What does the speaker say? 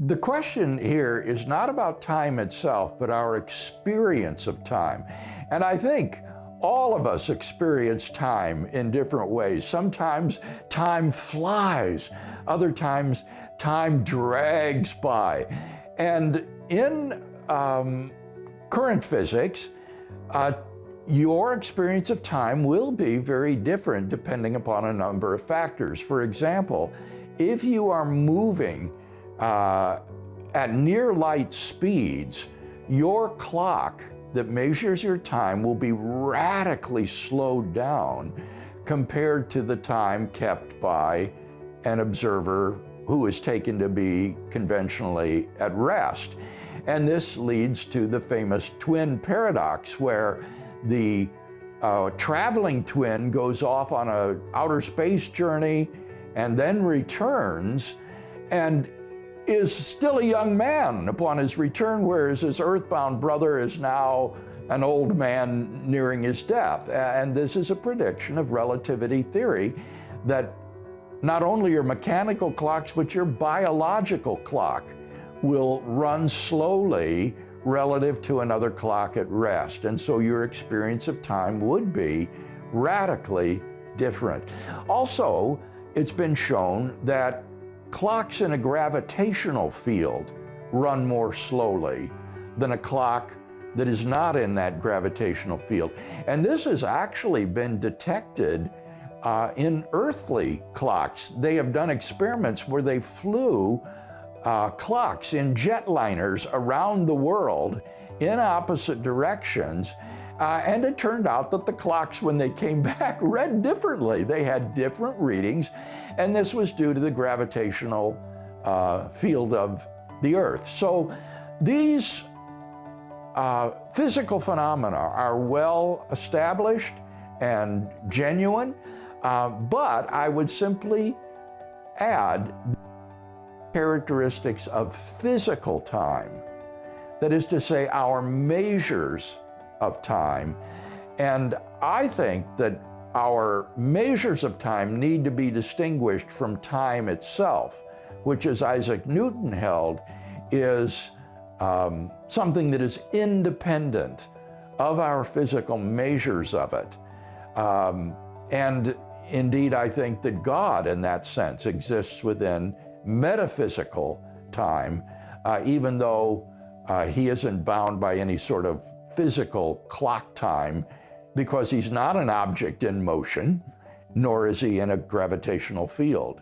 The question here is not about time itself, but our experience of time. And I think all of us experience time in different ways. Sometimes time flies, other times time drags by. And in current physics, your experience of time will be very different depending upon a number of factors. For example, if you are moving at near light speeds, your clock that measures your time will be radically slowed down compared to the time kept by an observer who is taken to be conventionally at rest. And this leads to the famous twin paradox, where the traveling twin goes off on an outer space journey and then returns and is still a young man upon his return, whereas his earthbound brother is now an old man nearing his death. And this is a prediction of relativity theory, that not only your mechanical clocks, but your biological clock will run slowly relative to another clock at rest. And so your experience of time would be radically different. Also, it's been shown that clocks in a gravitational field run more slowly than a clock that is not in that gravitational field. And this has actually been detected in earthly clocks. They have done experiments where they flew clocks in jetliners around the world in opposite directions. And it turned out that the clocks, when they came back, read differently. They had different readings, and this was due to the gravitational field of the Earth. So these physical phenomena are well established and genuine, but I would simply add characteristics of physical time. That is to say, our measures of time. And I think that our measures of time need to be distinguished from time itself, which, as Isaac Newton held, is something that is independent of our physical measures of it. And indeed, I think that God, in that sense, exists within metaphysical time, even though he isn't bound by any sort of physical clock time, because he's not an object in motion, nor is he in a gravitational field.